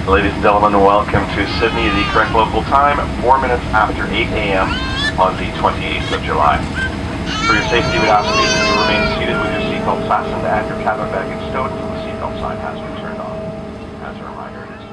Ladies and gentlemen, welcome to Sydney, the correct local time, 4 minutes after 8 a.m. on the 28th of July. For your safety, we ask you to remain seated with your seatbelt fastened and your cabin baggage stowed until the seatbelt sign has been turned on. As a reminder, it is